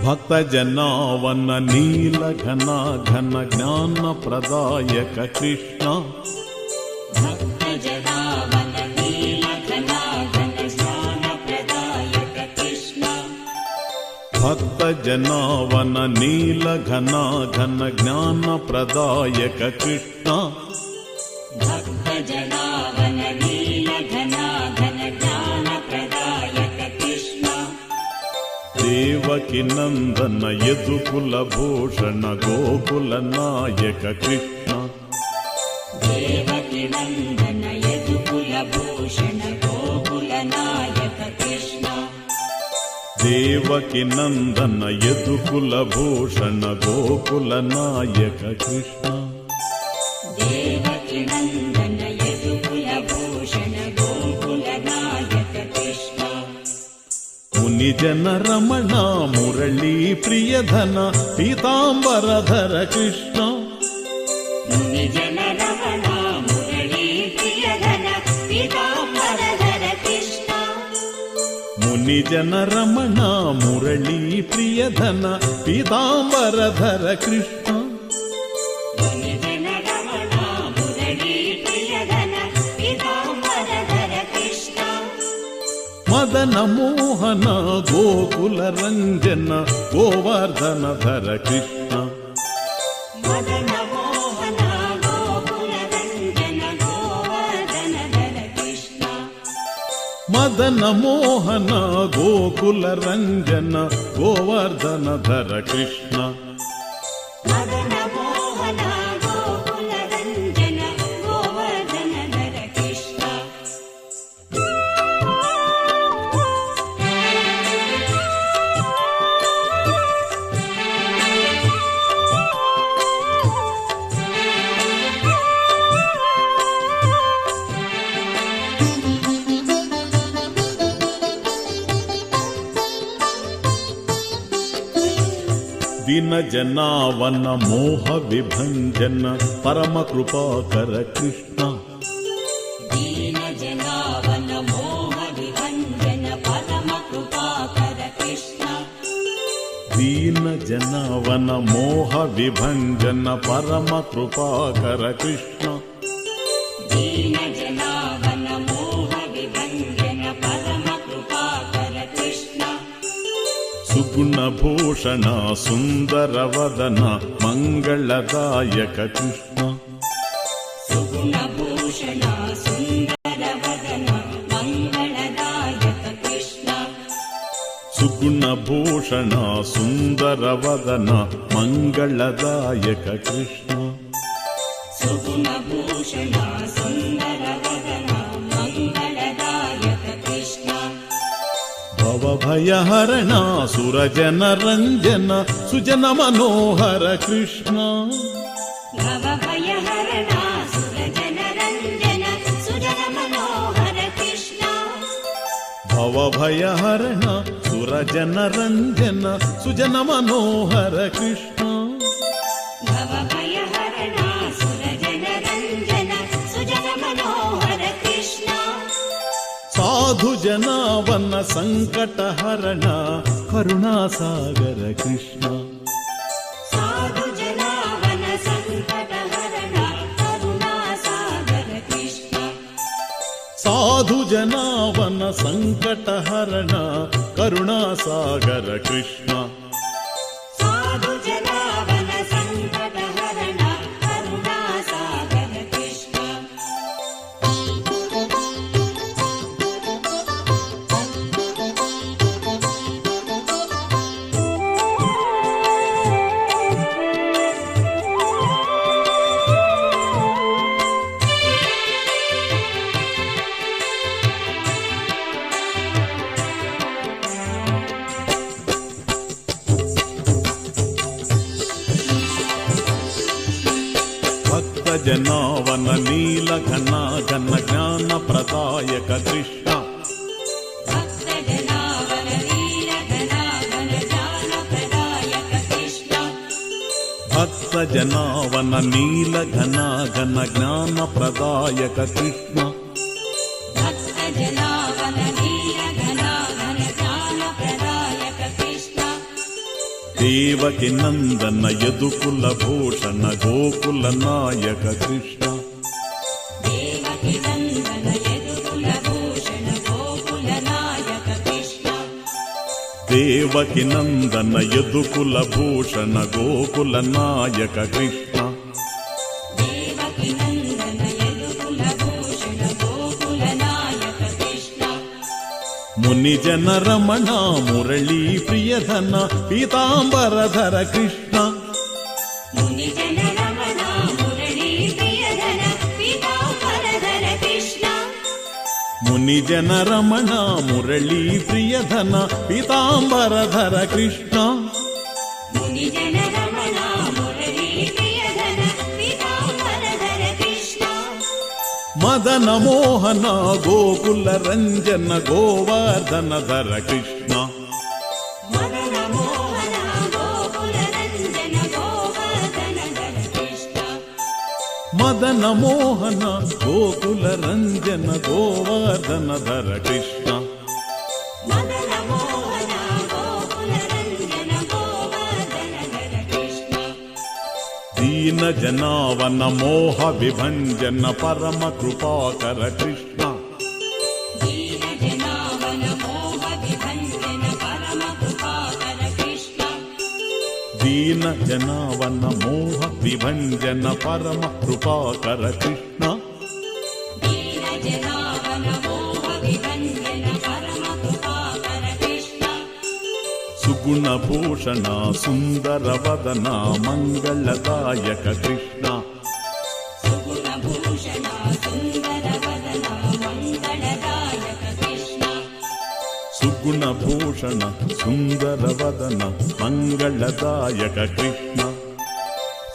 ಭಕ್ತ ಜನಾವನ ನೀಲ ಘನ ಘನ ಜ್ಞಾನ ಪ್ರದಾಯಕ ಕೃಷ್ಣ. ಭಕ್ತ ಜನಾವನ ನೀಲ ಘನ ಘನ ಜ್ಞಾನ ಪ್ರದಾಯಕ ಕೃಷ್ಣ. ಭಕ್ತ ಜನಾವನ ನೀಲ ಘನ ಘನ ಜ್ಞಾನ ಪ್ರದಾಯಕ ಕೃಷ್ಣ. ಭಕ್ತ ಜನಾವನ ನೀಲ ಘನ ಘನ ಜ್ಞಾನ ಪ್ರದಾಯಕ ಕೃಷ್ಣ. ದೇವಕಿ ನಂದನ ಯದುಕುಲ ಭೂಷಣ ಗೋಕುಲ ನಾಯಕ ಕೃಷ್ಣ. ದೇವಕಿ ನಂದನ ಯದುಕುಲ ಭೂಷಣ ಗೋಕುಲ ನಾಯಕ ಕೃಷ್ಣ. ದೇವಕಿ ನಂದನ ಯದುಕುಲ ಭೂಷಣ ಗೋಕುಲ ನಾಯಕ ಕೃಷ್ಣ. ದೇವಕಿ ನಂದನ ಯದುಕುಲ ಭೂಷಣ ಗೋಕುಲ ನಾಯಕ ಕೃಷ್ಣ. ಮುನಿ ಜನ ರಮಣ ಮುರಳಿ ಪ್ರಿಯಧನ ಪೀತಾಂಬರಧರ ಕೃಷ್ಣ. ಮುನಿ ಜನ ರಮಣ ಮುರಳಿ ಪ್ರಿಯಧನ ಪೀತಾಂಬರಧರ ಕೃಷ್ಣ. ಮುನಿ ಜನ ರಮಣ ಮುರಳಿ ಪ್ರಿಯಧನ ಪೀತಾಂಬರಧರ ಕೃಷ್ಣ. ಮುನಿ ಜನ ರಮಣ ಮುರಳಿ ಪ್ರಿಯಧನ ಪೀತಾಂಬರಧರ ಕೃಷ್ಣ. ಮದನ ಮೋಹನ ಗೋಕುಲ ರಂಜನ ಗೋವರ್ಧನಧರ ಕೃಷ್ಣ. ಮದನ ಮೋಹನ ಗೋಕುಲ ರಂಜನ ಗೋವರ್ಧನಧರ ಕೃಷ್ಣ. ಮದನ ಮೋಹನ ಗೋಕುಲ ರಂಜನ ಗೋವರ್ಧನಧರ ಕೃಷ್ಣ. ಮದನ ಮೋಹನ ಗೋಕುಲ ರಂಜನ ಗೋವರ್ಧನಧರ ಕೃಷ್ಣ. ದಿನ ಜನಾವನ ಮೋಹ ವಿಭಂಜನ ಪರಮ ಕೃಪಾಕರ ಕೃಷ್ಣ. ದೀನ ಜನಾವನ ಮೋಹ ವಿಭಂಜನ ಪರಮ ಕೃಪಾಕರ ಕೃಷ್ಣ. ದೀನ ಜನವನ ಮೋಹ ವಿಭಂಜನ ಪರಮ ಕೃಪಾಕರ ಕೃಷ್ಣ. ದೀನ ಜನಾವನ ಮೋಹ ವಿಭಂಜನ ಪರಮ ಕೃಪಾಕರ ಕೃಷ್ಣ. ಸುಗುಣ ಭೂಷಣ ಸುಂದರ ವದನ ಮಂಗಳದಾಯಕ ಕೃಷ್ಣ. ಸುಗುಣ ಭೂಷಣ ಸುಂದರ ವದನ ಮಂಗಳದಾಯಕ ಕೃಷ್ಣ. ಸುಗುಣ ಭೂಷಣ ಸುಂದರ ವದನ ಮಂಗಳದಾಯಕ ಕೃಷ್ಣ. ಸುಗುಣ ಭೂಷಣ ಸುಂದರ ವದನ ಮಂಗಳದಾಯಕ ಕೃಷ್ಣ. ಭವಭಯಹರಣ ಸುರಜನ ರಂಜನ ಸುಜನ ಮನೋಹರ ಕೃಷ್ಣ. ಭವಭಯಹರಣ ಸುರಜನ ರಂಜನ ಸುಜನ ಮನೋಹರ ಕೃಷ್ಣ. ಭವಭಯಹರಣ ಸುರಜನ ರಂಜನ ಸುಜನ ಮನೋಹರ ಕೃಷ್ಣ. ಭವಭಯಹರಣ ಸುರಜನ ರಂಜನ ಸುಜನ ಮನೋಹರ ಕೃಷ್ಣ. ಸಾಧು ಜನಾವನ ಸಂಕಟ ಹರಣ ಕರುಣಾಸಾಗರ ಕೃಷ್ಣ. ಸಾಧು ಜನಾವನ ಸಂಕಟ ಹರಣ ಕರುಣಾಸಾಗರ ಕೃಷ್ಣ. ಸಾಧು ಜನಾವನ ಸಂಕಟ ಹರಣ ಕರುಣಾಸಾಗರ ಕೃಷ್ಣ. ಸಾಧು ಜನಾವನ ಸಂಕಟ ಹರಣ ಕರುಣಾಸಾಗರ ಕೃಷ್ಣ. ಜನಾವನ ನೀಲ ಘನ ಘನ ಜ್ಞಾನ ಪ್ರದಾಯಕ ಕೃಷ್ಣ. ಭಕ್ತ ಜನಾವನ ನೀಲ ಘನ ಘನ ಜ್ಞಾನ ಪ್ರದಾಯಕ ಕೃಷ್ಣ. ಭಕ್ತ ಜನಾವನ ನೀಲ ಘನ ಘನ ಜ್ಞಾನ ಪ್ರದಾಯಕ ಕೃಷ್ಣ. ಭಕ್ತ ಜನಾವನ ನೀಲ ಘನ ಘನ ಜ್ಞಾನ ಪ್ರದಾಯಕ ಕೃಷ್ಣ. దేవకి నందన యదుకుల భూషణ గోకుల నాయక కృష్ణ దేవకి నందన యదుకుల భూషణ గోకుల నాయక కృష్ణ దేవకి నందన యదుకుల భూషణ గోకుల నాయక కృష్ణ దేవకి నందన యదుకుల భూషణ గోకుల నాయక కృష్ణ ముని జన రమణ మురళీ ప్రియధన పీతాంబరధర కృష్ణ ముని జన రమణ మురళీ ప్రియధన పీతాంబరధర కృష్ణ ముని జన రమణ మురళీ ప్రియధన పీతాంబరధర కృష్ణ ముని జన రమణ మురళీ ప్రియధన పీతాంబరధర కృష్ణ మదన మోహన గోకుల రంజన గోవర్ధన ధర కృష్ణ మదన మోహన గోకుల రంజన గోవర్ధన ధర కృష్ణ మదన మోహన గోకుల రంజన గోవర్ధన ధర కృష్ణ మదన మోహన గోకుల రంజన గోవర్ధన ధర కృష్ణ దీన జనావన మోహ విభంజన పరమ కృపాకర కృష్ణ దీన జనావన మోహ విభంజన పరమ కృపాకర కృష్ణ దీన జనావన మోహ విభంజన పరమ కృపాకర కృష్ణ దీన జనావన మోహ విభంజన పరమ కృపాకర కృష్ణ సుగుణ భూషణ సుందర వదన మంగళదాయక కృష్ణ సుగుణ భూషణ సుందర వదన మంగళదాయక కృష్ణ సుగుణ భూషణ సుందర వదన మంగళదాయక కృష్ణ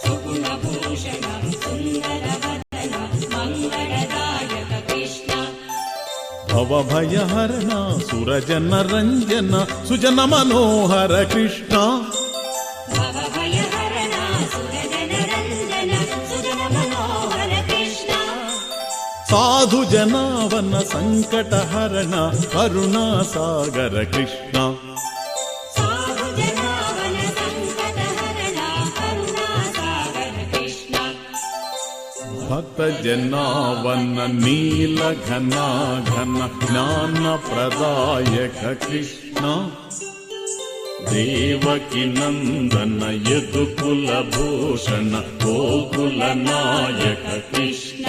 సుగుణ భూషణ సుందర వదన మంగళదాయక కృష్ణ భవభయహరణ సురజన రంజన సుజన మనోహర కృష్ణ భవభయహరణ సురజన రంజన సుజన మనోహర కృష్ణ సాధు జనావన సంకటహరణ కరుణాసాగర కృష్ణ సాధు జనావన సంకటహరణ కరుణాసాగర కృష్ణ భక్త జనావన నీల ఘన ఘన జ్ఞాన ప్రదాయక కృష్ణ దేవకి నందన యదుకుల భూషణ గోకుల నాయక కృష్ణ